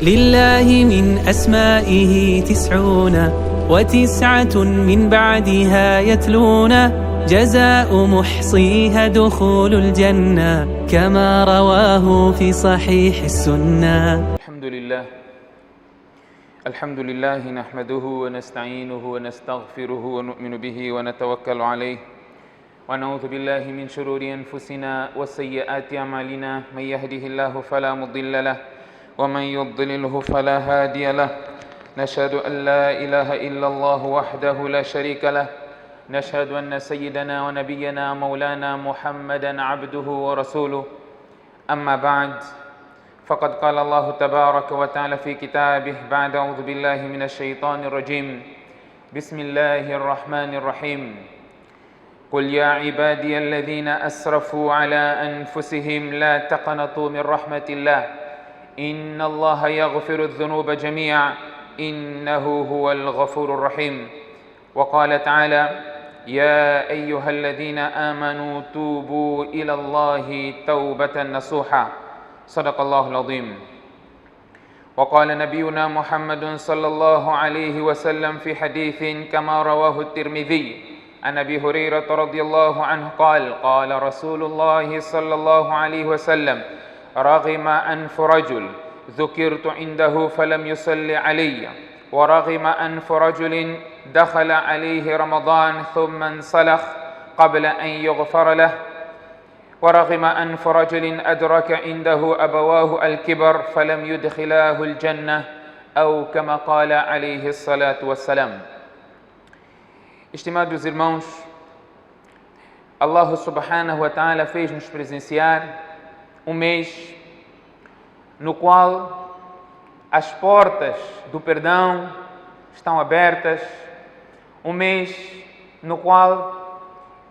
لله من أسمائه 99 من بعدها يتلون جزاء محصيها دخول الجنة كما رواه في صحيح السنة. الحمد لله نحمده ونستعينه ونستغفره ونؤمن به ونتوكل عليه ونعوذ بالله من شرور أنفسنا وسيئات أعمالنا. من يهده الله فلا مضل له ومن يضلله فلا هادي له. نشهد أن لا إله إلا الله وحده لا شريك له. نشهد أن سيدنا ونبينا مولانا محمدا عبده ورسوله. أما بعد، فقد قال الله تبارك وتعالى في كتابه بعد أعوذ بالله من الشيطان الرجيم: بسم الله الرحمن الرحيم. قل يا عبادي الذين أسرفوا على أنفسهم لا تقنطوا من رحمة الله إن الله يغفر الذنوب جميعا إنه هو الغفور الرحيم. وقال تعالى: يا أيها الذين آمنوا توبوا إلى الله توبة نصوحا. صدق الله العظيم. وقال نبينا محمد صلى الله عليه وسلم في حديث كما رواه الترمذي عن أبي هريرة رضي الله عنه قال: قال رسول الله صلى الله عليه وسلم: رغم أنف رجل ذكرت عنده فلم يصل علي، ورغم أنف رجل دخل عليه رمضان ثم انسلخ قبل أن يغفر له، ورغم أنف رجل أدرك عنده أبواه الكبر فلم يدخلاه الجنة، أو كما قال عليه الصلاة والسلام. Estimados irmãos, Allah subhanahu wa ta'ala fez-nos presenciar um mês no qual as portas do perdão estão abertas, um mês no qual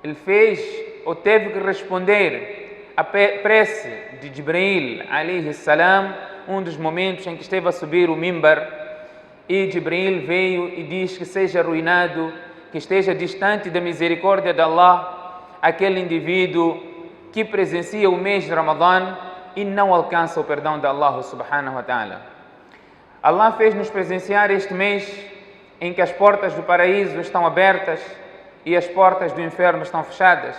Ele fez ou teve que responder à prece de Jibril alayhi salam, um dos momentos em que esteve a subir o mimbar, e Jibril veio e diz que seja arruinado, que esteja distante da misericórdia de Allah aquele indivíduo que presencia o mês de Ramadã e não alcança o perdão de Allah subhanahu wa ta'ala. Allah fez-nos presenciar este mês em que as portas do paraíso estão abertas e as portas do inferno estão fechadas.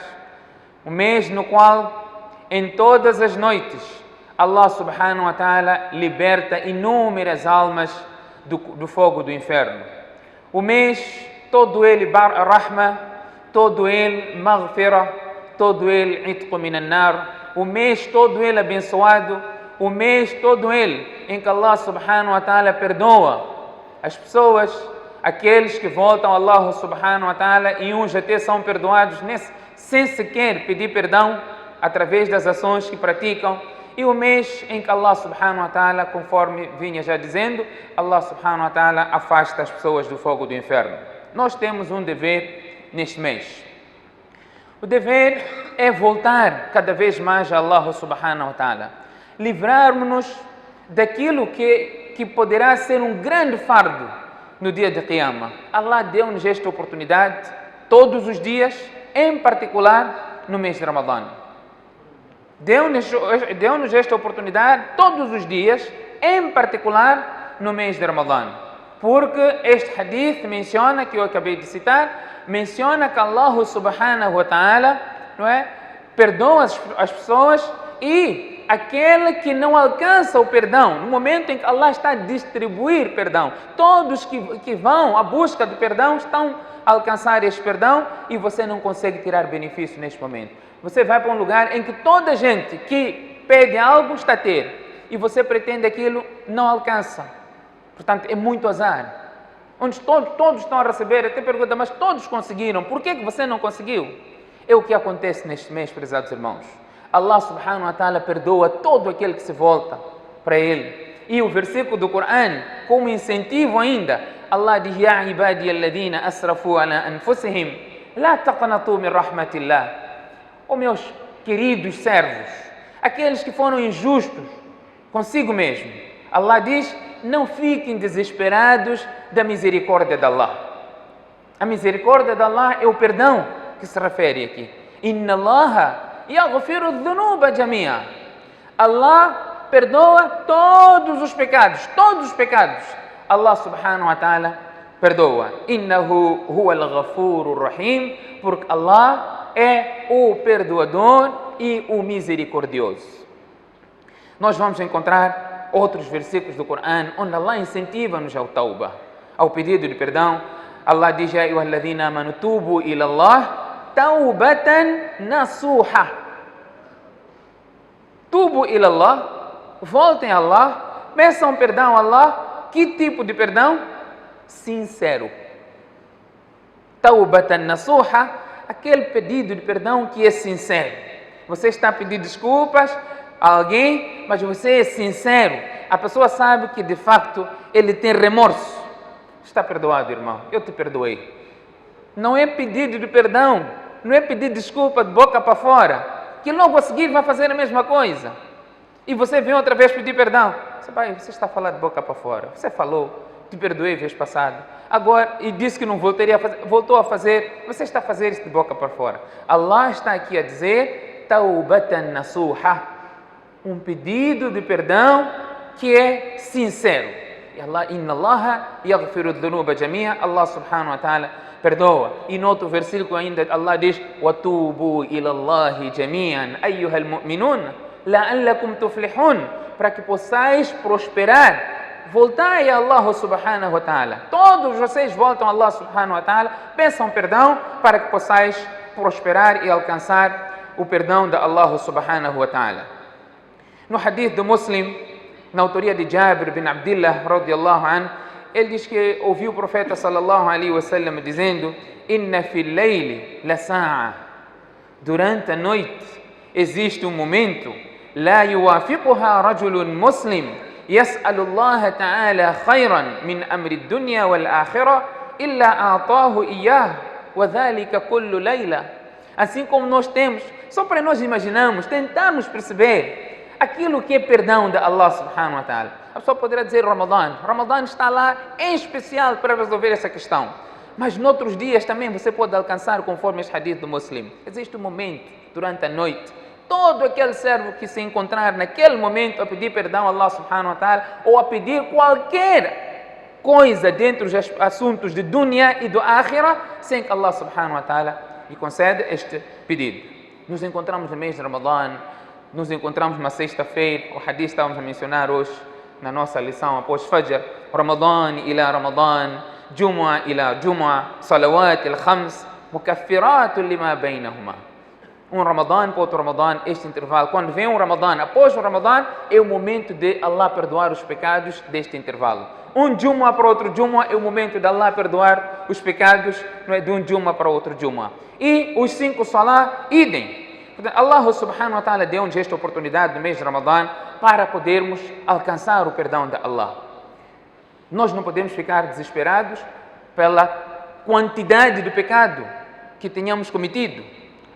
Um mês no qual, em todas as noites, Allah subhanahu wa ta'ala liberta inúmeras almas do fogo do inferno. O mês todo ele rahma, todo ele maghfira, todo ele itq min an-nar. O mês todo ele abençoado, o mês todo ele em que Allah subhanahu wa ta'ala perdoa as pessoas, aqueles que voltam a Allah subhanahu wa ta'ala, e uns até são perdoados sem sequer pedir perdão através das ações que praticam. E o mês em que Allah subhanahu wa ta'ala, conforme vinha já dizendo, Allah subhanahu wa ta'ala afasta as pessoas do fogo do inferno. Nós temos um dever neste mês. O dever é voltar cada vez mais a Allah subhanahu wa ta'ala, livrarmos-nos daquilo que poderá ser um grande fardo no dia de Qiyamah. Allah deu-nos esta oportunidade todos os dias, em particular no mês de Ramadã. Deu-nos esta oportunidade todos os dias, em particular no mês de Ramadã. Porque este hadith menciona, que eu acabei de citar, menciona que Allah subhanahu wa ta'ala, não é, perdoa as pessoas, e aquele que não alcança o perdão, no momento em que Allah está a distribuir perdão, todos que vão à busca do perdão estão a alcançar este perdão, e você não consegue tirar benefício neste momento. Você vai para um lugar em que toda gente que pede algo está a ter, e você pretende aquilo, não alcança. Portanto, é muito azar. Onde todos estão a receber, até pergunta: mas todos conseguiram, por que você não conseguiu? É o que acontece neste mês, prezados irmãos. Allah subhanahu wa ta'ala perdoa todo aquele que se volta para Ele. E o versículo do Coran, como incentivo ainda, Allah diz: Ya ibadi alladhina asrafu ala anfusihim la taqnatu min rahmatillah. Ó meus queridos servos, aqueles que foram injustos consigo mesmo, Allah diz: não fiquem desesperados da misericórdia de Allah. A misericórdia de Allah é o perdão que se refere aqui. Inna Allaha yaghfiru dhunuba jamia. Allah perdoa todos os pecados. Allah subhanahu wa ta'ala perdoa. Innahu huwa al-ghafurur rahim, porque Allah é o perdoador e o misericordioso. Nós vamos encontrar outros versículos do Corão onde Allah incentiva-nos ao tauba, ao pedido de perdão. Allah diz: Ya ayyuhalladhina amanu tubu ila Allah taubatan nasuha. Tubu ila Allah, voltem a Allah, peçam perdão a Allah. Que tipo de perdão? Sincero. Taubatan nasuha, aquele pedido de perdão que é sincero. Você está a pedir desculpas a alguém, mas você é sincero. A pessoa sabe que de facto ele tem remorso. Está perdoado, irmão, eu te perdoei. Não é pedido de perdão, não é pedir desculpa de boca para fora, que logo a seguir vai fazer a mesma coisa. E você vem outra vez pedir perdão. Você está a falar de boca para fora. Você falou, te perdoei vez passada. Agora, e disse que não voltaria a fazer, voltou a fazer. Você está a fazer isso de boca para fora. Allah está aqui a dizer: taubatan nasuha, um pedido de perdão que é sincero. E Allah, inna Allah yaghfiru dhunuba jami'a, Allah subhanahu wa ta'ala perdoa. E no outro versículo ainda Allah diz: watubu ila Allahi jami'an ayyuhal mu'minun la'allakum tuflihun, para que possais prosperar. Voltai a Allah subhanahu wa ta'ala. Todos vocês voltam a Allah subhanahu wa ta'ala, peçam perdão para que possais prosperar e alcançar o perdão de Allah subhanahu wa ta'ala. No hadith do Muslim, na autoria de Jabir bin Abdullah radiyallahu anhu, ele diz que ouviu o profeta sallallahu alaihi wasallam dizendo: inna fil layli la sa'a, durante a noite existe um momento, la yuwafiquha rajulun muslim yas'alu Allah ta'ala khayran min amri ad-dunya wal akhirah illa a'tahu iyyah wa dhalika kullu layla. Assim como nós temos, só para nós imaginarmos, tentarmos perceber aquilo que é perdão de Allah subhanahu wa ta'ala. A pessoa poderá dizer Ramadã está lá em especial para resolver essa questão. Mas noutros dias também você pode alcançar, conforme este hadith do Muslim. Existe um momento durante a noite, todo aquele servo que se encontrar naquele momento a pedir perdão a Allah subhanahu wa ta'ala, ou a pedir qualquer coisa dentro dos assuntos de dunya e do akhirah, sem que Allah subhanahu wa ta'ala lhe conceda este pedido. Nos encontramos no mês de Ramadã, nos encontramos na sexta-feira, o hadith estávamos a mencionar hoje na nossa lição após Fajr: Ramadã ila Ramadã, Jumu'ah ila Jumu'ah, Salawat al-Khams, Mukaffiratun lima bainahuma. Um Ramadã para outro Ramadã, este intervalo. Quando vem um Ramadã, após o Ramadã, é o momento de Allah perdoar os pecados deste intervalo. Um Jumu'ah para outro Jumu'ah é o momento de Allah perdoar os pecados, não é, de um Jumu'ah para outro Jumu'ah. E os 5 Salah, idem. Allah subhanahu wa ta'ala deu-nos esta oportunidade no mês de Ramadã para podermos alcançar o perdão de Allah. Nós não podemos ficar desesperados pela quantidade de pecado que tenhamos cometido.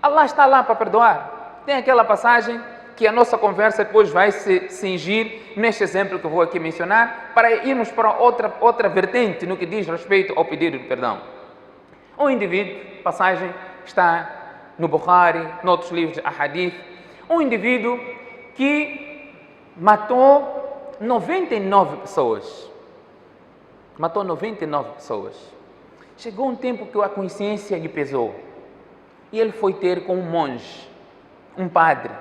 Allah está lá para perdoar. Tem aquela passagem que a nossa conversa depois vai se cingir neste exemplo que eu vou aqui mencionar, para irmos para outra vertente no que diz respeito ao pedido de perdão. Um indivíduo, passagem está no Bukhari, noutros livros de Ahadith, um indivíduo que matou 99 pessoas. Matou 99 pessoas. Chegou um tempo que a consciência lhe pesou. E ele foi ter com um monge, um padre,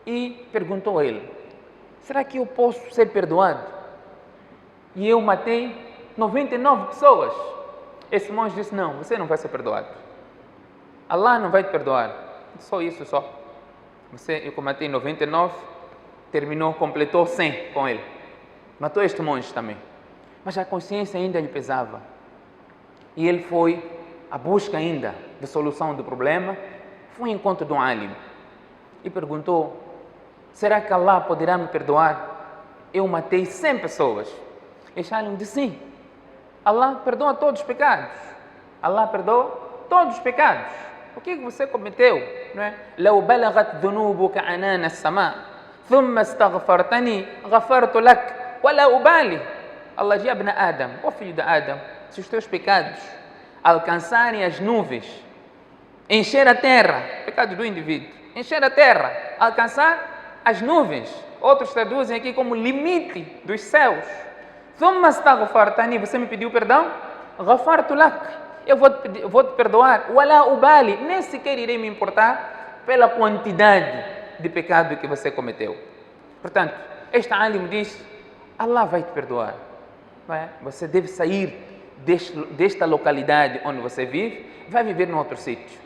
e perguntou a ele: será que eu posso ser perdoado? E eu matei 99 pessoas. Esse monge disse: não, você não vai ser perdoado. Allah não vai te perdoar. Só isso, só. Eu matei 99, completou 100 com ele. Matou este monge também. Mas a consciência ainda lhe pesava. E ele foi à busca ainda de solução do problema. Foi ao encontro de um alim e perguntou: será que Allah poderá me perdoar? Eu matei 100 pessoas. Este alim disse: sim. Allah perdoa todos os pecados. Allah perdoa todos os pecados. O que você cometeu? لو بلغت ذنوبك عنان السماء ثم استغفرتني غفرت لك ولا أبالي. Allah diz: Ibn Adam, ó filho de Adam, se os teus pecados alcançarem as nuvens, encher a terra, pecado do indivíduo, encher a terra, alcançar as nuvens, outros traduzem aqui como limite dos céus. ثم استغفرتني, você me pediu perdão? غفرت لك, eu vou te perdoar. ولا أبالي, nem sequer irei me importar pela quantidade de pecado que você cometeu. Portanto, este alim diz, Allah vai te perdoar. Não é? Você deve sair desta localidade onde você vive, vai viver num outro sítio.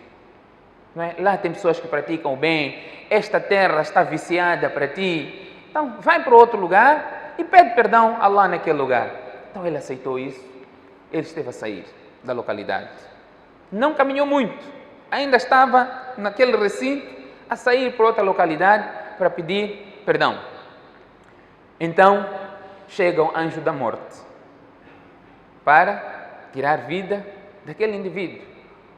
Não é? Lá tem pessoas que praticam o bem, esta terra está viciada para ti. Então, vai para outro lugar e pede perdão a Allah naquele lugar. Então, ele aceitou isso, ele esteve a sair da localidade. Não caminhou muito, ainda estava naquele recinto a sair para outra localidade para pedir perdão. Então, chega o anjo da morte para tirar vida daquele indivíduo.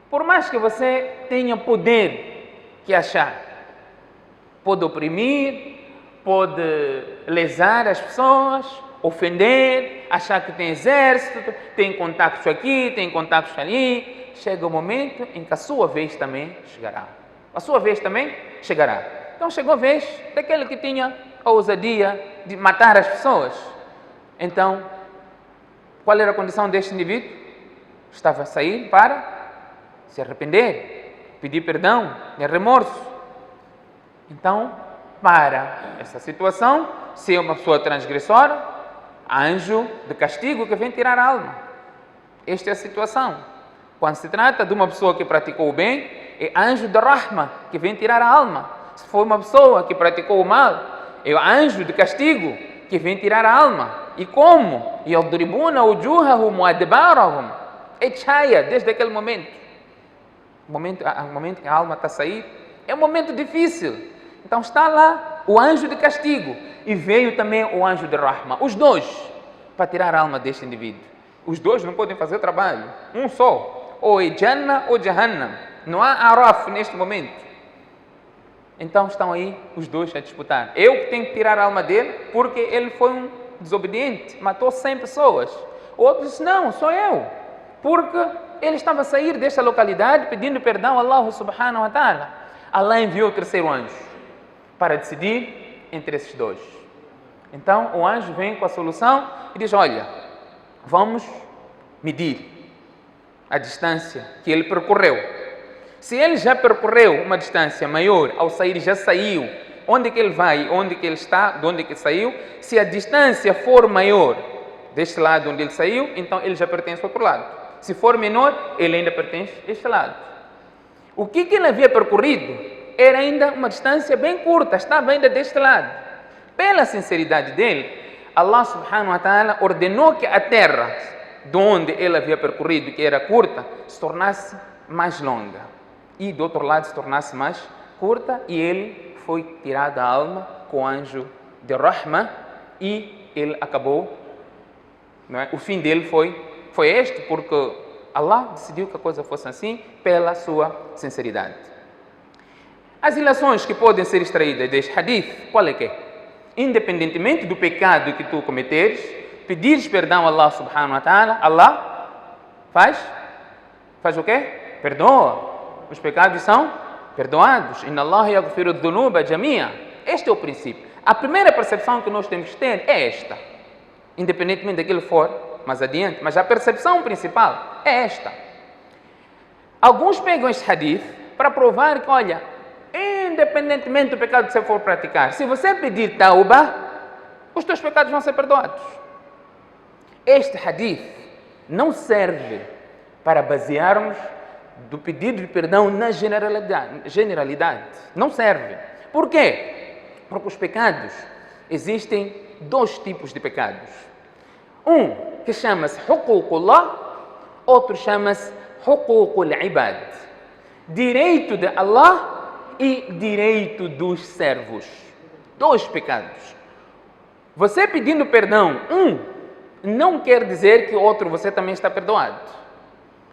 Por mais que você tenha poder que achar, pode oprimir, pode lesar as pessoas, ofender, achar que tem exército, tem contactos aqui, tem contactos ali. Chega o momento em que a sua vez também chegará. A sua vez também chegará. Então chegou a vez daquele que tinha a ousadia de matar as pessoas. Então, qual era a condição deste indivíduo? Estava a sair para se arrepender, pedir perdão, ter remorso. Então, para essa situação, se é uma pessoa transgressora, anjo de castigo que vem tirar a alma. Esta é a situação. Quando se trata de uma pessoa que praticou o bem, é anjo de rahma que vem tirar a alma. Se for uma pessoa que praticou o mal, é o anjo de castigo que vem tirar a alma. E como? يَضْرِبُونَ وُجُوهَهُمْ وَأَدْبَارَهُمْ. Etchaia, desde aquele momento. O momento que a alma está a sair, é um momento difícil. Então está lá o anjo de castigo e veio também o anjo de rahma. Os dois, para tirar a alma deste indivíduo. Os dois não podem fazer o trabalho. Um só. Ou é Jannah ou Jahannam. Não há Araf neste momento. Então estão aí os dois a disputar. Eu que tenho que tirar a alma dele porque ele foi um desobediente. Matou 100 pessoas. Outros dizem, não, sou eu. Porque ele estava a sair desta localidade pedindo perdão a Allah subhanahu wa ta'ala. Allah enviou o terceiro anjo para decidir entre esses dois. Então o anjo vem com a solução e diz, olha, vamos medir a distância que ele percorreu. Se ele já percorreu uma distância maior, ao sair já saiu, onde que ele vai, onde que ele está, de onde que ele saiu, se a distância for maior deste lado onde ele saiu, então ele já pertence ao outro lado. Se for menor, ele ainda pertence a este lado. O que ele havia percorrido era ainda uma distância bem curta, estava ainda deste lado. Pela sinceridade dele, Allah subhanahu wa ta'ala ordenou que a terra de onde ele havia percorrido, que era curta, se tornasse mais longa. E do outro lado se tornasse mais curta, e ele foi tirado a alma com o anjo de Rahma, e ele acabou, não é? O fim dele foi este, porque Allah decidiu que a coisa fosse assim, pela sua sinceridade. As ilações que podem ser extraídas deste hadith, qual é que é? Independentemente do pecado que tu cometeres, pedires perdão a Allah subhanahu wa ta'ala, Allah faz o quê? Perdoa. Os pecados são perdoados. Inna Allah yaghfiru dhunuba jamia. Este é o princípio. A primeira percepção que nós temos que ter é esta. Independentemente daquilo que for mais adiante, mas a percepção principal é esta. Alguns pegam este hadith para provar que, olha, independentemente do pecado que você for praticar, se você pedir tauba, os teus pecados vão ser perdoados. Este hadith não serve para basearmos do pedido de perdão na generalidade. Não serve. Por quê? Porque os pecados, existem dois tipos de pecados. Um que chama-se huququllah, outro chama-se huququl ibad. Direito de Allah e direito dos servos. Dois pecados. Você pedindo perdão, não quer dizer que o outro você também está perdoado.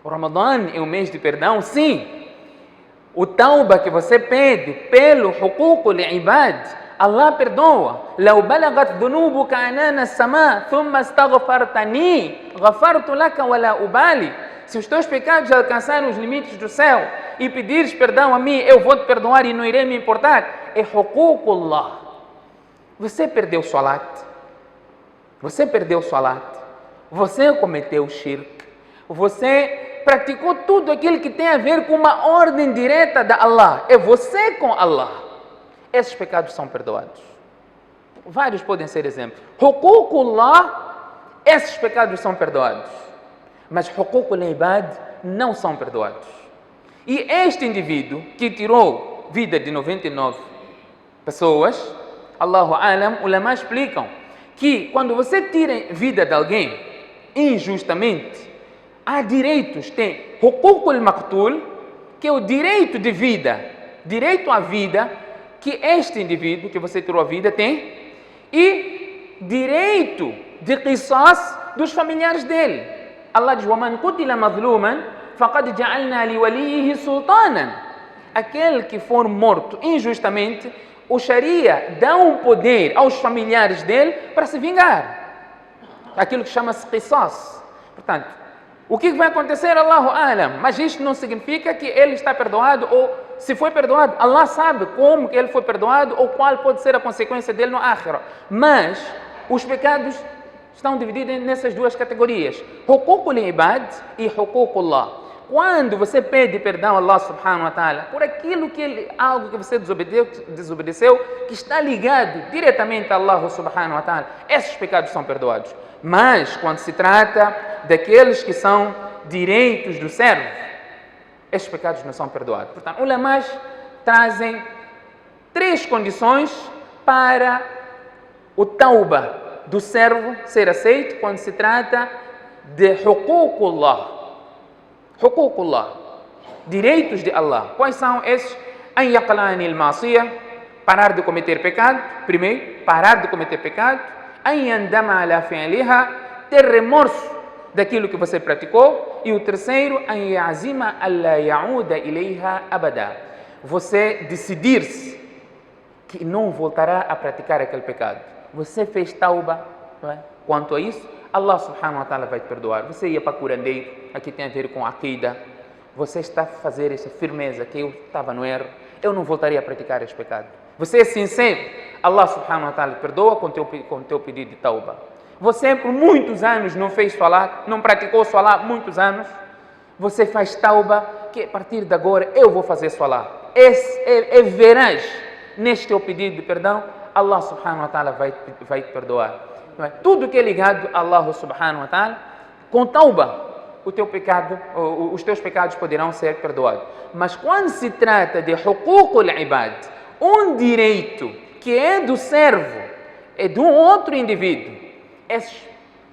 O Ramadã é um mês de perdão, sim. O tauba que você pede pelo huququl ibad, Allah perdoa. لو بلغت ذنوبك عنان السماء ثم استغفرتني غفرت لك ولا أبالي. Se os teus pecados alcançarem os limites do céu e pedires perdão a mim, eu vou te perdoar e não irei me importar. É huququllah. Você perdeu o salat, você perdeu o salat, você cometeu shirk, você praticou tudo aquilo que tem a ver com uma ordem direta da Allah. É você com Allah. Esses pecados são perdoados. Vários podem ser exemplos. Huququllah, esses pecados são perdoados. Mas Huququl Ibad não são perdoados. E este indivíduo que tirou vida de 99 pessoas, Allahu Alam, ulama explicam que quando você tira vida de alguém injustamente, há direitos. Tem Huququl Maqtul, que é o direito de vida, direito à vida, que este indivíduo que você tirou a vida tem, e direito de qisas dos familiares dele. Allah diz: وَمَنْ قُتِلَ مَظْلُومًا فَقَدْ جَعَلْنَا لِوَلِيِّهِ سُلْطَانًا. Aquele que for morto injustamente, o Sharia dá um poder aos familiares dele para se vingar. Aquilo que chama-se qisas. Portanto, o que vai acontecer, Allahu Alam, mas isto não significa que ele está perdoado, ou se foi perdoado, Allah sabe como que ele foi perdoado ou qual pode ser a consequência dele no Akhirah. Mas os pecados estão divididos nessas duas categorias: Huququl Ibad e Huququllah. Quando você pede perdão a Allah subhanahu wa ta'ala por aquilo algo que você desobedeceu, que está ligado diretamente a Allah subhanahu wa ta'ala, esses pecados são perdoados. Mas quando se trata daqueles que são direitos do servo, esses pecados não são perdoados. Portanto, ulamás trazem 3 condições para o tauba do servo ser aceito quando se trata de Huququllah. Huququllah, direitos de Allah. Quais são esses? An yaqlani al-ma'siyah, parar de cometer pecado. Primeiro, parar de cometer pecado. An yandama ala fi'liha, ter remorso daquilo que você praticou. E o terceiro, an ya'zima alla ya'uda ilayha abada, você decidir-se que não voltará a praticar aquele pecado. Você fez tauba, não é? Quanto a isso, Allah subhanahu wa ta'ala vai te perdoar. Você ia para curandeiro, aqui tem a ver com aqidah. Você está a fazer essa firmeza que eu estava no erro, eu não voltaria a praticar esse pecado. Você é sincero, Allah subhanahu wa ta'ala te perdoa com o teu pedido de tauba. Você por muitos anos não fez salat, não praticou salat muitos anos, você faz tauba, que a partir de agora eu vou fazer salat. Verás neste teu pedido de perdão, Allah subhanahu wa ta'ala vai te perdoar. Tudo que é ligado a Allah subhanahu wa ta'ala, com tauba, os teus pecados poderão ser perdoados. Mas quando se trata de Huququl Ibad, um direito que é do servo, é de um outro indivíduo,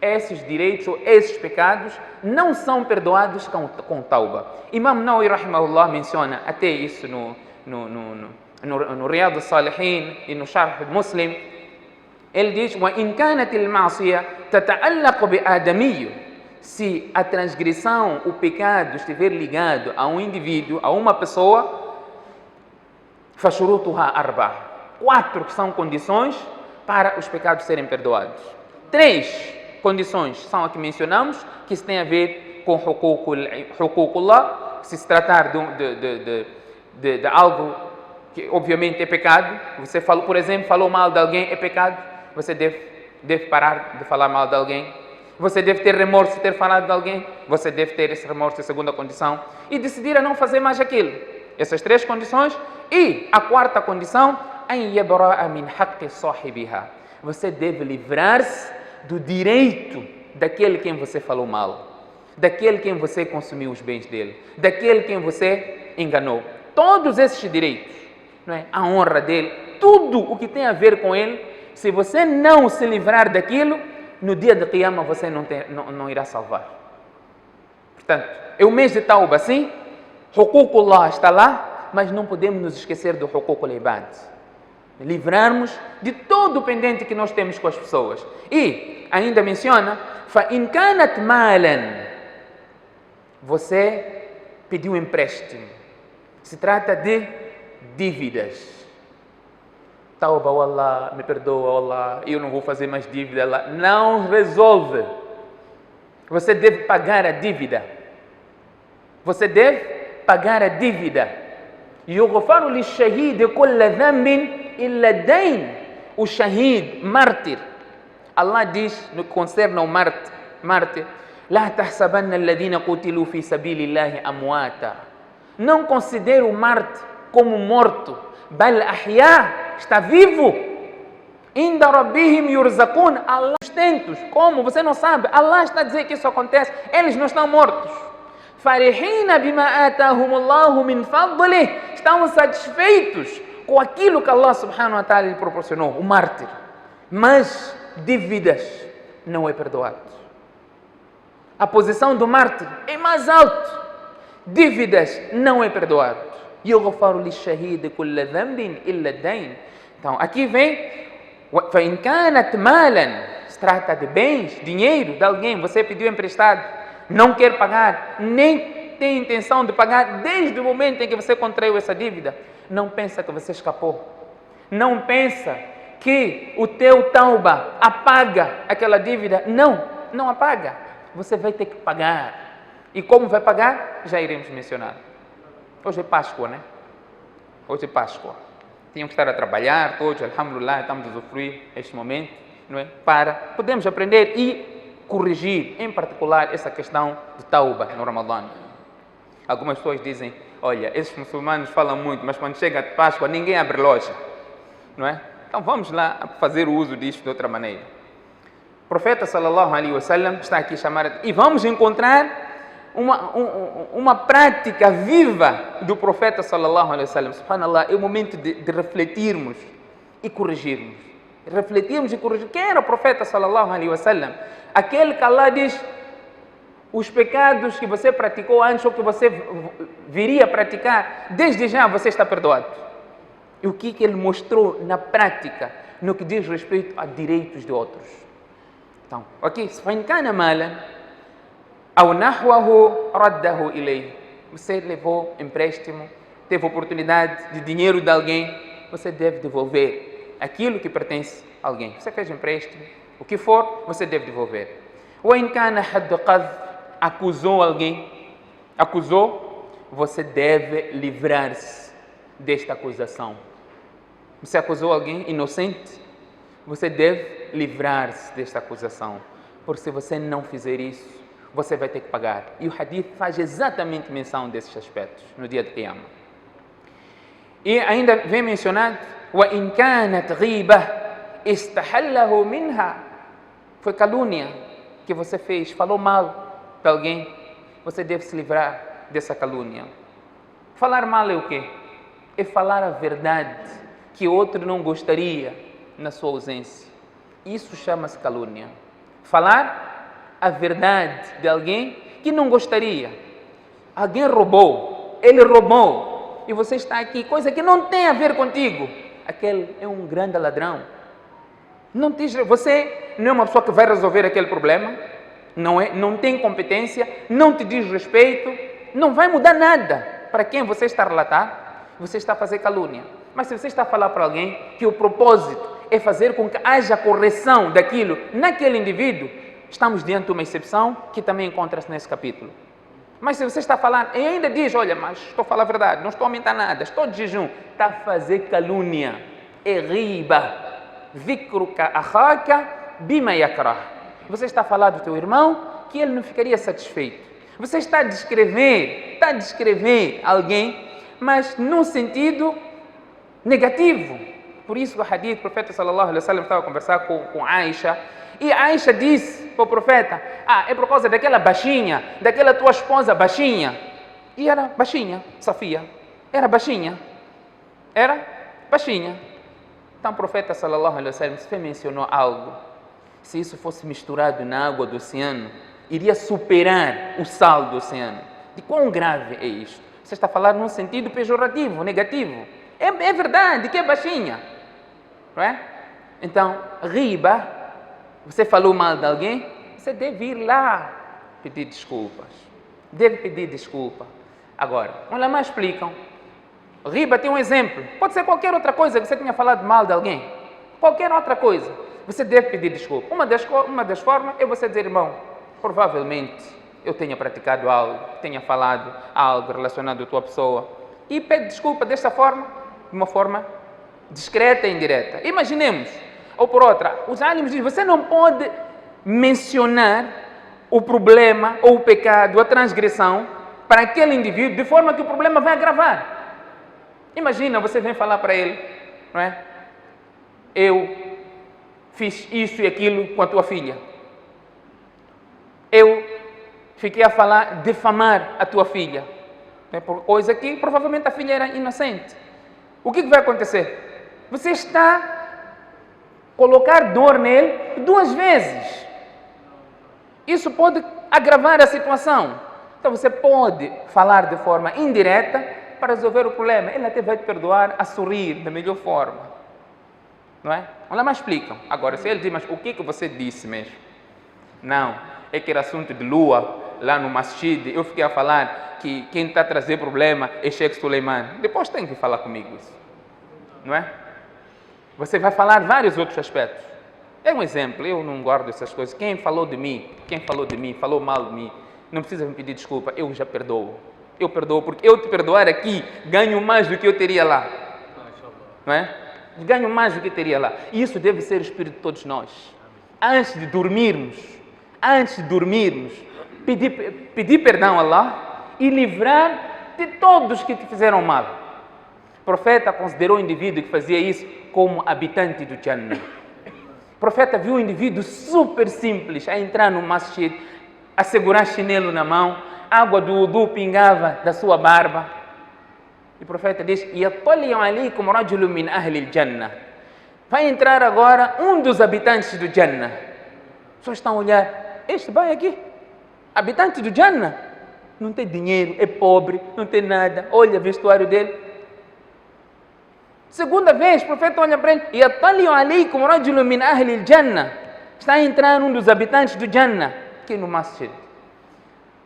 esses direitos ou esses pecados não são perdoados com tauba. Imam Nawawi rahimahullah menciona até isso no Riyad al-Salihin e no Sharh Muslim. Ele diz: وَإِنْ كَانَتِ الْمَعْصِيَةِ تَتَعَلَّقُ بِآدَمِيٍّ. Se a transgressão, o pecado estiver ligado a um indivíduo, a uma pessoa, فَشُرُوطُهَا أَرْبَعَةٌ. 4 que são condições para os pecados serem perdoados. 3 condições são as que mencionamos, que se tem a ver com Huququllah, se tratar de algo que obviamente é pecado. Você falou, por exemplo, falou mal de alguém, é pecado. Você deve parar de falar mal de alguém. Você deve ter remorso de ter falado de alguém. Você deve ter esse remorso, a segunda condição. E decidir a não fazer mais aquilo. Essas 3 condições. E a 4ª condição, an yabra'a min haqqi sahibiha. Você deve livrar-se do direito daquele quem você falou mal, daquele quem você consumiu os bens dele, daquele quem você enganou. Todos esses direitos, não é? A honra dele, tudo o que tem a ver com ele, se você não se livrar daquilo, no dia de Qiyamah você não irá salvar. Portanto, é o mês de Tauba, sim, Huququllah está lá, mas não podemos nos esquecer do Huququl Ibad. Livrarmos de todo o pendente que nós temos com as pessoas. E ainda menciona, فَإِنْ كَانَتْ مَالًا. Você pediu um empréstimo. Se trata de dívidas. Tauba, Allah, me perdoa, Allah, eu não vou fazer mais dívida, Allah. Não resolve. Você deve pagar a dívida. Você deve pagar a dívida. يغفر للشهيد كل ذنب إلا الدين. o shahid, mártir. Allah diz no que concerne ao mártir, لا تحسبن الذين قتلوا في سبيل الله أمواتا. Não considere o mártir como morto. بل أحياء, está vivo. عند ربهم يرزقون. Allah sustentos. Como? Você não sabe. Allah está a dizer que isso acontece. Eles não estão mortos. فرحين بما آتاهم الله من فضله. Estão satisfeitos com aquilo que Allah subhanahu wa ta'ala lhe proporcionou, o mártir. Mas dívidas não é perdoado. A posição do mártir é mais alta. Dívidas não é perdoado. يغفر للشهيد كل ذنب إلا الدين. Então, aqui vem فإن كانت مالا, se trata de bens, dinheiro de alguém, você pediu emprestado, não quer pagar, nem tem intenção de pagar desde o momento em que você contraiu essa dívida. Não pensa que você escapou. Não pensa que o teu tauba apaga aquela dívida. Não, não apaga. Você vai ter que pagar. E como vai pagar? Já iremos mencionar. Hoje é Páscoa, né? Hoje é Páscoa. Tínhamos que estar a trabalhar todos, alhamdulillah, estamos a usufruir este momento, não é? Para podermos aprender e corrigir, em particular, essa questão de tauba no Ramadã. Algumas pessoas dizem, olha, esses muçulmanos falam muito, mas quando chega a Páscoa ninguém abre loja, não é? Então vamos lá fazer o uso disto de outra maneira. O profeta sallallahu alaihi wasallam está aqui a chamar, e vamos encontrar uma prática viva do profeta sallallahu alaihi wasallam. Subhanallah, é o momento de refletirmos e corrigirmos. Refletirmos e corrigir. Quem era o profeta sallallahu alaihi wasallam? Aquele que Allah diz, os pecados que você praticou antes ou que você viria a praticar, desde já você está perdoado. E o que ele mostrou na prática, no que diz respeito a direitos de outros. Então, ok, se فإن كان مالا أو نحوه رده إليه. Você levou empréstimo, teve oportunidade de dinheiro de alguém, você deve devolver aquilo que pertence a alguém. Você fez empréstimo, o que for, você deve devolver. وإن كان حد قذف, acusou alguém, você deve livrar-se desta acusação. Você acusou alguém inocente, você deve livrar-se desta acusação. Porque se você não fizer isso, você vai ter que pagar. E o hadith faz exatamente menção desses aspectos no dia de Qiyamah. E ainda vem mencionado, وَإِنْ كَانَتْ غِيبَةٌ اسْتَحَلَّهُ مِنْهَا. Foi calúnia que você fez, falou mal de alguém, você deve se livrar dessa calúnia. Falar mal é o quê? É falar a verdade que outro não gostaria na sua ausência. Isso chama-se calúnia. Falar a verdade de alguém que não gostaria. Alguém roubou, ele roubou, e você está aqui, coisa que não tem a ver contigo. Aquele é um grande ladrão. Você não é uma pessoa que vai resolver aquele problema, não tem competência, não te diz respeito, não vai mudar nada. Para quem você está a relatar, você está a fazer calúnia. Mas se você está a falar para alguém que o propósito é fazer com que haja correção daquilo naquele indivíduo, estamos diante de uma exceção que também encontra-se nesse capítulo. Mas se você está a falar e ainda diz, olha, mas estou a falar a verdade, não estou a aumentar nada, estou de jejum, está a fazer calúnia, é riba. Dhikruka akhaka bima yakrah. Você está a falar do teu irmão que ele não ficaria satisfeito. Você está a descrever alguém, mas num sentido negativo. Por isso o hadith, o profeta sallallahu alaihi wasallam estava a conversar com Aisha, e Aisha disse para o profeta, é por causa daquela baixinha, daquela tua esposa baixinha. E era baixinha, Safia, era baixinha. Então o profeta sallallahu alaihi wasallam se mencionou algo, se isso fosse misturado na água do oceano, iria superar o sal do oceano. De quão grave é isto? Você está a falar num sentido pejorativo, negativo. É verdade que é baixinha, não é? Então, riba, você falou mal de alguém, você deve ir lá pedir desculpas. Deve pedir desculpa. Agora, olha lá, explicam. Riba tem um exemplo. Pode ser qualquer outra coisa que você tenha falado mal de alguém. Qualquer outra coisa. Você deve pedir desculpa. Uma das formas é você dizer, irmão, provavelmente eu tenha praticado algo, tenha falado algo relacionado à tua pessoa. E pede desculpa desta forma, de uma forma discreta e indireta. Imaginemos, ou por outra, os álimos dizem, você não pode mencionar o problema ou o pecado, a transgressão, para aquele indivíduo, de forma que o problema vai agravar. Imagina, você vem falar para ele, não é? Eu fiz isso e aquilo com a tua filha. Eu fiquei a falar, difamar a tua filha. Por coisa que provavelmente a filha era inocente. O que vai acontecer? Você está a colocar dor nele 2 vezes. Isso pode agravar a situação. Então você pode falar de forma indireta para resolver o problema. Ele até vai te perdoar a sorrir da melhor forma. Não é? Olha, mas explicam. Agora, se ele diz, mas o que você disse mesmo? Não, é que era assunto de lua, lá no masjid, eu fiquei a falar que quem está a trazer problema é Sheikh Suleiman. Depois tem que falar comigo isso. Não é? Você vai falar vários outros aspectos. É um exemplo, eu não guardo essas coisas. Quem falou de mim, falou mal de mim, não precisa me pedir desculpa, eu já perdoo. Eu perdoo, porque eu te perdoar aqui, ganho mais do que eu teria lá. Não é? Ganho mais do que teria lá. E isso deve ser o espírito de todos nós. Antes de dormirmos, pedir perdão a Allah e livrar de todos que te fizeram mal. O profeta considerou o indivíduo que fazia isso como habitante do Jannah. O profeta viu um indivíduo super simples a entrar no masjid, a segurar chinelo na mão, água do wudu pingava da sua barba. E o profeta diz, يَطَّلِعُ عَلَيْكُمْ رَجُلٌ مِنْ أَهْلِ الْجَنَّةِ. Vai entrar agora um dos habitantes do Jannah. Só estão a olhar, este vai aqui, habitante do Jannah, não tem dinheiro, é pobre, não tem nada, olha o vestuário dele. Segunda vez, o profeta olha para ele, يَطَّلِعُ عَلَيْكُمْ رَجُلٌ مِنْ أَهْلِ الْجَنَّةِ. Está a entrar um dos habitantes do Jannah, aqui no masjid.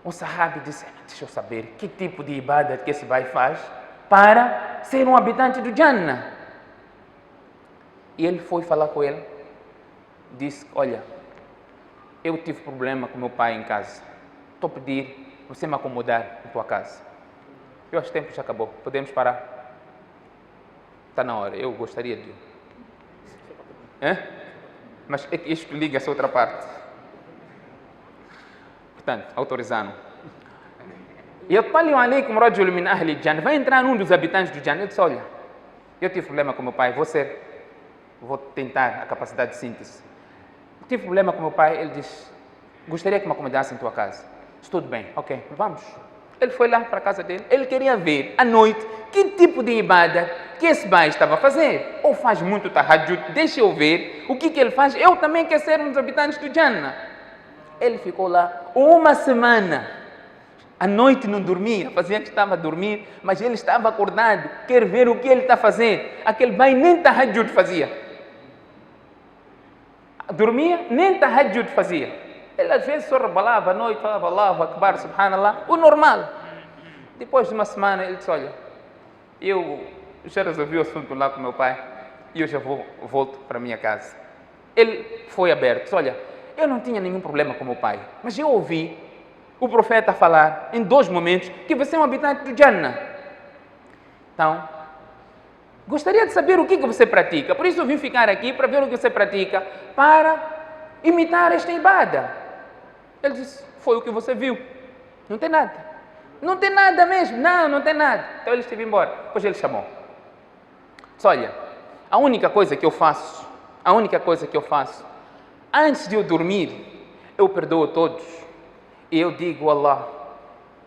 O sahabi disse, deixa eu saber, que tipo de ibadat que esse bai faz para ser um habitante do Jannah? E ele foi falar com ele, disse, olha, eu tive problema com meu pai em casa, estou a pedir você me acomodar na tua casa. Eu acho que o tempo já acabou, podemos parar? Está na hora, eu gostaria de... Mas isto liga essa outra parte. Portanto, autorizando. يَطَّلِعُ عَلَيْكُمْ رَجُلٌ مِنْ أَهْلِ الْجَنَّةِ. Vai entrar um dos habitantes do Jannah. Ele disse, olha, eu tive problema com meu pai, vou tentar a capacidade de síntese. Tive problema com meu pai, ele disse, gostaria que me acomodasse em tua casa. Disse, tudo bem, ok, vamos. Ele foi lá para a casa dele, ele queria ver à noite que tipo de ibada que esse bai estava a fazer. Ou faz muito tahajjud, deixa eu ver o que ele faz, eu também quero ser um dos habitantes do Jannah. Ele ficou lá 1 semana, à noite não dormia, fazia que estava a dormir, mas ele estava acordado, quer ver o que ele está a fazer. Aquele bai nem tahajjud fazia. Dormia, nem tahajjud fazia. Ele às vezes só rebalava à noite, falava Allahu Akbar, Subhanallah, o normal. Depois de 1 semana ele disse, olha, eu já resolvi o assunto lá com meu pai e eu já volto para a minha casa. Ele foi aberto, disse, olha, eu não tinha nenhum problema com meu pai, mas eu ouvi o profeta falar em 2 momentos que você é um habitante do Jannah. Então, gostaria de saber o que você pratica, por isso eu vim ficar aqui para ver o que você pratica, para imitar esta ibada. Ele disse, foi o que você viu, não tem nada. Não tem nada mesmo, não tem nada. Então ele esteve embora, depois ele chamou. Disse, olha, a única coisa que eu faço, antes de eu dormir, eu perdoo todos. E eu digo, Allah,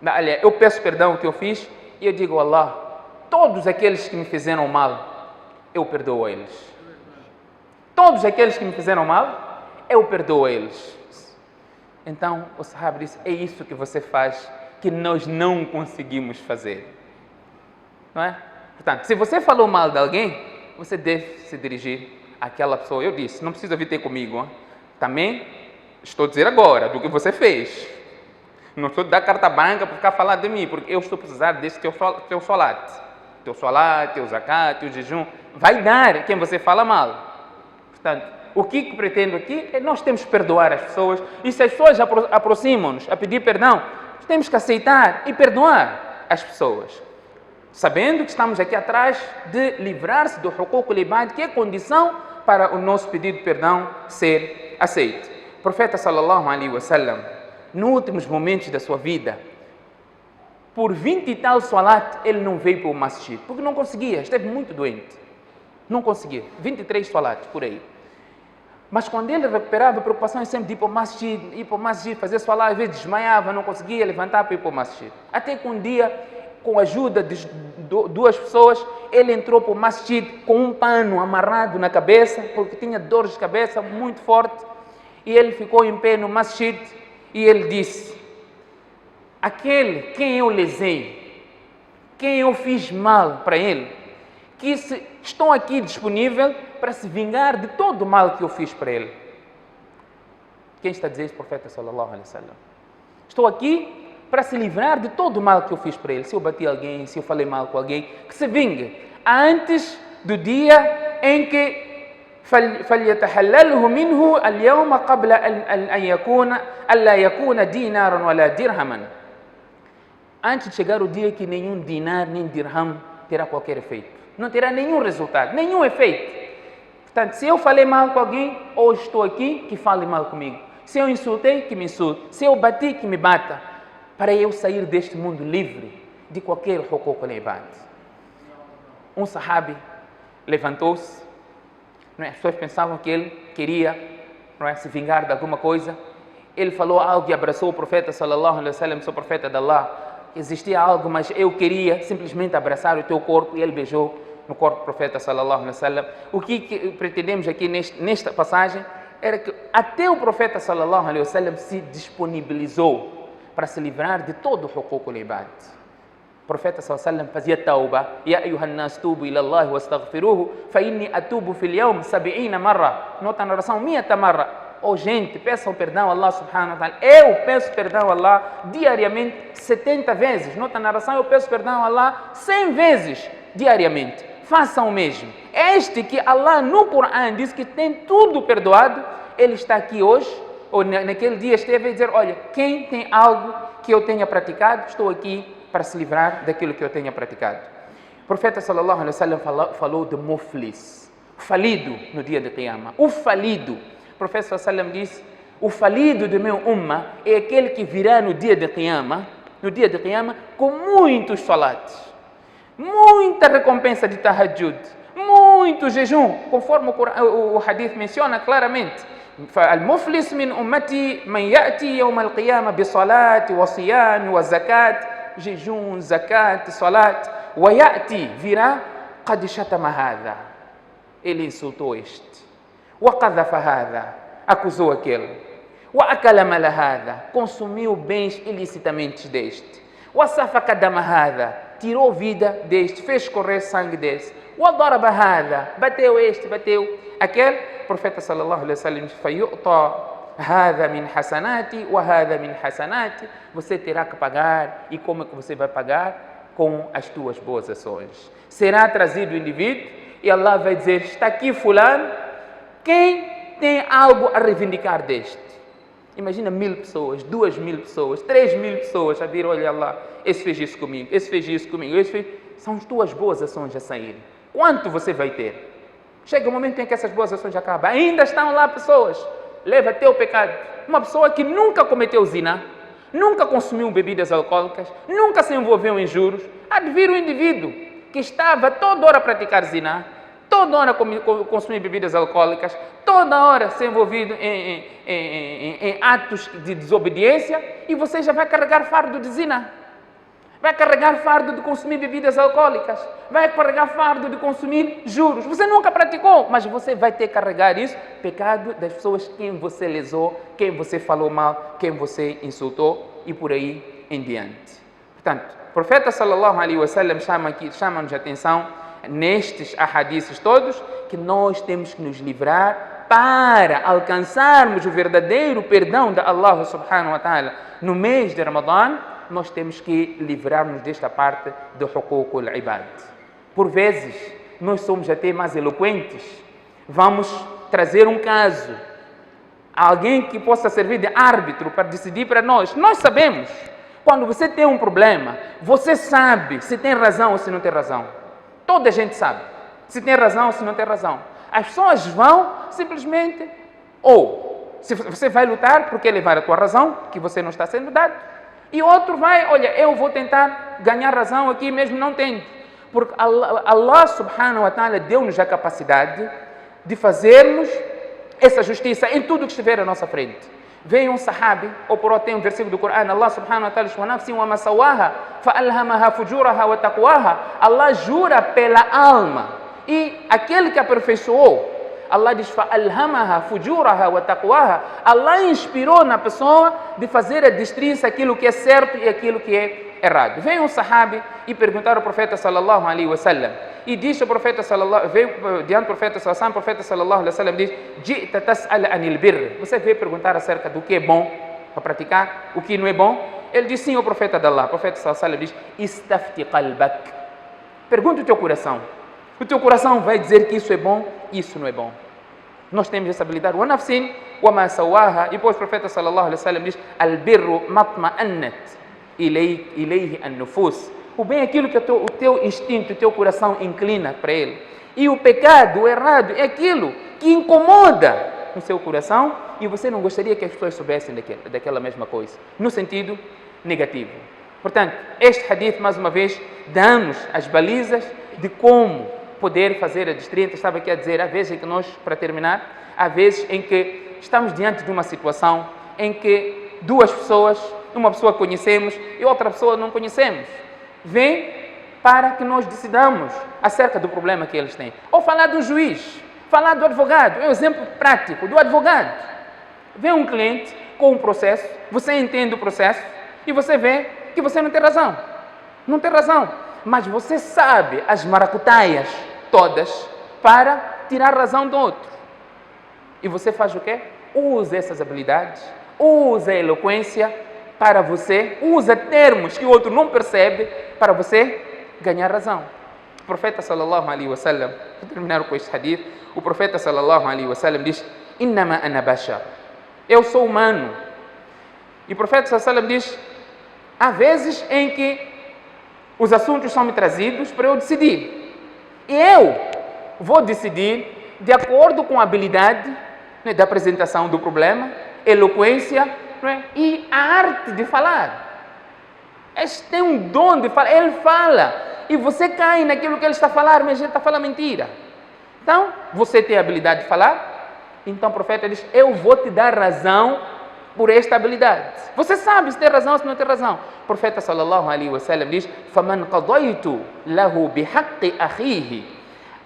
aliás, eu peço perdão o que eu fiz, e eu digo, Allah, todos aqueles que me fizeram mal, eu perdoo eles. Todos aqueles que me fizeram mal, eu perdoo eles. Então, o Sahaba disse, é isso que você faz, que nós não conseguimos fazer. Não é? Portanto, se você falou mal de alguém, você deve se dirigir àquela pessoa. Eu disse, não precisa vir ter comigo. Hein? Também estou a dizer agora do que você fez. Não estou a dar carta branca para ficar falando de mim, porque eu estou a precisar desse teu salat. Teu salat, teu zakat, teu jejum. Vai dar quem você fala mal. Portanto, o que pretendo aqui é nós temos que perdoar as pessoas. E se as pessoas aproximam-nos a pedir perdão, temos que aceitar e perdoar as pessoas. sabendo que estamos aqui atrás de livrar-se do huquq al-ibad, que é condição para o nosso pedido de perdão ser aceito. O profeta sallallahu alaihi wasallam, nos últimos momentos da sua vida, por 20 e tal salat, ele não veio para o masjid, porque não conseguia, esteve muito doente. Não conseguia, 23 salat por aí. Mas quando ele recuperava, a preocupação é sempre de ir para o masjid, fazer salat, às vezes desmaiava, não conseguia levantar para ir para o masjid. Até que um dia, com a ajuda de duas pessoas, ele entrou para o masjid com um pano amarrado na cabeça, porque tinha dores de cabeça muito forte, e ele ficou em pé no masjid, e ele disse: aquele quem eu lesei, quem eu fiz mal para ele, que estão aqui disponível para se vingar de todo o mal que eu fiz para ele. Quem está a dizer isso? O profeta sallallahu alaihi wasallam. Estou aqui para se livrar de todo o mal que eu fiz para ele. Se eu bati alguém, se eu falei mal com alguém, que se vingue antes do dia em que فليتحلله منه اليوم قبل أن لا يكون دينارا ولا درهما. Antes de chegar o dia que nenhum dinar nem dirham terá qualquer efeito. Não terá nenhum resultado, nenhum efeito. Portanto, se eu falei mal com alguém, hoje estou aqui, que fale mal comigo. Se eu insultei, que me insulte. Se eu bati, que me bata. Para eu sair deste mundo livre de qualquer huquq al-ibad. Um sahabi levantou-se. As pessoas pensavam que ele queria se vingar de alguma coisa. Ele falou algo e abraçou o profeta sallallahu alaihi wasallam, seu profeta de Allah. Existia algo, mas eu queria simplesmente abraçar o teu corpo, e ele beijou no corpo do profeta sallallahu alaihi wasallam. O que pretendemos aqui nesta passagem era que até o profeta sallallahu alaihi wasallam se disponibilizou para se livrar de todo o huquq al-ibad. O profeta sallallahu alaihi wasallam fazia tauba: Ya ayuhan nas tubu ila Allah wastaghfiruhu fa inni atubu fil yawm 70 marra. Nota a narração: 100 marra. Oh gente, peçam perdão a Allah subhanahu wa ta'ala. Eu peço perdão a Allah diariamente 70 vezes. Nota a narração: eu peço perdão a Allah 100 vezes diariamente. Façam o mesmo. Este que Allah no Corão diz que tem tudo perdoado, ele está aqui hoje, ou naquele dia esteve a dizer: olha, quem tem algo que eu tenha praticado, estou aqui para se livrar daquilo que eu tenha praticado. O profeta sallallahu alaihi wasallam falou de muflis, falido no dia de Qiyamah. O falido. O profeta sallallahu alaihi wasallam disse: o falido do meu umma é aquele que virá no dia de Qiyamah, com muitos salates, muita recompensa de tahajjud, muito jejum, conforme o hadith menciona claramente. Al-muflis min ummati man ya'ti yawm al-qiyamah bi salat wa siyam wa zakat, jejum, zakat, salat, wa ya'ti, virá, qad shatama hadha, ele insultou este, wa qadhafa hadha, acusou aquele, wa akala mal hadha, consumiu bens ilicitamente deste, wa safaka dama hadha, tirou vida deste, fez correr sangue deste, wa daraba hadha, bateu este, bateu aquele. O profeta sallallahu alaihi wasallam fayu'ta hadha min hasanati wa hadha min hasanati, você terá que pagar. E como é que você vai pagar? Com as tuas boas ações. Será trazido o indivíduo e Allah vai dizer: está aqui fulano, quem tem algo a reivindicar deste? Imagina 1000 pessoas, 2000 pessoas, 3000 pessoas a vir: olha Allah, esse fez isso comigo, esse fez isso comigo, esse fez... São as tuas boas ações a saírem. Quanto você vai ter? Chega um momento em que essas boas ações acabam. Ainda estão lá pessoas. Leva teu pecado. Uma pessoa que nunca cometeu zina, nunca consumiu bebidas alcoólicas, nunca se envolveu em juros. Há de vir um indivíduo que estava toda hora a praticar zina, toda hora a consumir bebidas alcoólicas, toda hora se envolvido em atos de desobediência, e você já vai carregar fardo de zina. Vai carregar fardo de consumir bebidas alcoólicas, vai carregar fardo de consumir juros. Você nunca praticou, mas você vai ter que carregar isso, pecado das pessoas quem você lesou, quem você falou mal, quem você insultou, e por aí em diante. Portanto, o profeta sallallahu alaihi wasallam chama-nos a atenção nestes ahadiths todos, que nós temos que nos livrar para alcançarmos o verdadeiro perdão de Allah subhanahu wa ta'ala no mês de Ramadã. Nós temos que livrar-nos desta parte do huquq al-ibad. Por vezes, nós somos até mais eloquentes. Vamos trazer um caso, alguém que possa servir de árbitro para decidir para nós. Nós sabemos, Quando você tem um problema, você sabe se tem razão ou se não tem razão. Toda a gente sabe se tem razão ou se não tem razão. As pessoas vão simplesmente, ou se você vai lutar porque levar a tua razão, que você não está sendo dado, e outro vai, olha, eu vou tentar ganhar razão aqui mesmo não tendo. Porque Allah subhanahu wa ta'ala deu-nos a capacidade de fazermos essa justiça em tudo que estiver à nossa frente. Vem um sahabi, ou por outro tem um versículo do Corão, Allah subhanahu wa ta'ala diz: "Wa ma sawaha fa alhamaha fujuraha wa taqwaha." Allah jura pela alma, e aquele que aperfeiçoou, Allah diz: "Fa'alhamaha fujuraha wa taqwaha." Allah inspirou na pessoa de fazer a distinção aquilo que é certo e aquilo que é errado. Veio um sahabi e perguntaram ao profeta sallallahu alaihi wasallam, e disse ao profeta veio diante do profeta sallallahu alaihi wasallam, o profeta sallallahu alaihi wasallam diz: "Ji'ta tas'al anil birr." Você veio perguntar acerca do que é bom para praticar, o que não é bom? Ele disse: "Sim, o profeta de Allah." O profeta sallallahu alaihi wasallam diz: "Istafti qalbak." Pergunta o teu coração. O teu coração vai dizer que isso é bom, isso não é bom. Nós temos essa habilidade. Wa nafsin wa ma sawaha. E depois o profeta sallallahu alaihi wasallam diz: "Al-birru matma'annat ilayhi an-nufus." O bem é aquilo que o teu instinto, o teu coração inclina para ele. E o pecado, o errado, é aquilo que incomoda no seu coração e você não gostaria que as pessoas soubessem daquela mesma coisa, no sentido negativo. Portanto, este hadith, mais uma vez, dá-nos as balizas de como poder fazer a distinção. Estava aqui a dizer, há vezes em que nós, para terminar, há vezes em que estamos diante de uma situação em que duas pessoas, uma pessoa conhecemos e outra pessoa não conhecemos, vem para que nós decidamos acerca do problema que eles têm. Ou falar do juiz, falar do advogado. É um exemplo prático do advogado. Vem um cliente com um processo, você entende o processo e você vê que você não tem razão. Não tem razão. Mas você sabe as maracutaias todas para tirar razão do outro. E você faz o quê? Usa essas habilidades, usa a eloquência para você, usa termos que o outro não percebe para você ganhar razão. O profeta sallallahu alaihi wasallam, vou terminar com este hadith, o profeta sallallahu alaihi wasallam diz: "Innama ana bashar." Eu sou humano. E o profeta sallallahu alaihi wasallam diz: há vezes em que os assuntos são me trazidos para eu decidir. E eu vou decidir de acordo com a habilidade, né, da apresentação do problema, eloquência, né, e a arte de falar. Este tem um dom de falar. Ele fala e você cai naquilo que ele está a falar, mas ele está a falar mentira. Então, você tem a habilidade de falar. Então o profeta diz: eu vou te dar razão por esta habilidade. Você sabe se tem razão ou se não tem razão. O profeta sallallahu alaihi wasallam diz: "Faman qadaitu lahu bihaqqi akhihi."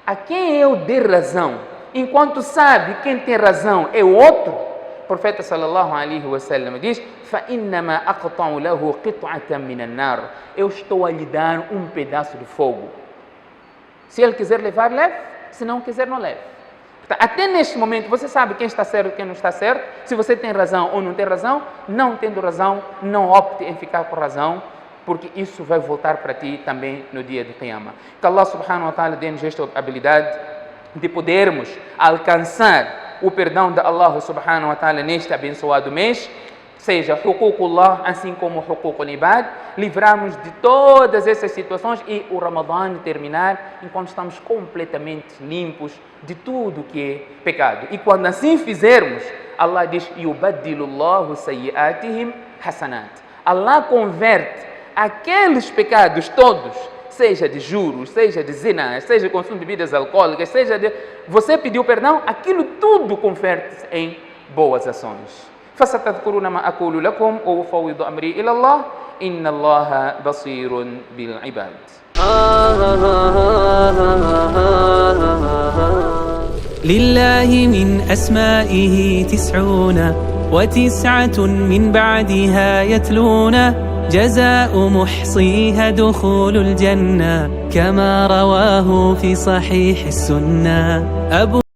A quem eu der razão, enquanto sabe quem tem razão é o outro, o profeta sallallahu alaihi wasallam diz: "Fa innama aqta'u lahu qit'atan min an-nar." Eu estou a lhe dar um pedaço de fogo. Se ele quiser levar, leve. Se não quiser, não leve. Até neste momento, você sabe quem está certo e quem não está certo. Se você tem razão ou não tem razão. Não tendo razão, não opte em ficar com razão, porque isso vai voltar para ti também no dia de Qiyamah. Que Allah subhanahu wa ta'ala dê-nos esta habilidade de podermos alcançar o perdão de Allah subhanahu wa ta'ala neste abençoado mês, seja huququllah, assim como huququl ibad, livrarmos de todas essas situações e o Ramadã terminar enquanto estamos completamente limpos de tudo que é pecado. E quando assim fizermos, Allah diz: "Yubaddilullahu sayyi'atihim hasanat." Allah converte aqueles pecados todos, seja de juros, seja de zina, seja de consumo de bebidas alcoólicas, seja de você pediu perdão, aquilo tudo converte-se em boas ações. فستذكرون ما أقول لكم وأفوض أمري إلى الله إن الله بصير بالعباد. لله من أسمائه 99 من بعدها يتلون جزاء محصيها دخول الجنة كما رواه في صحيح السنة.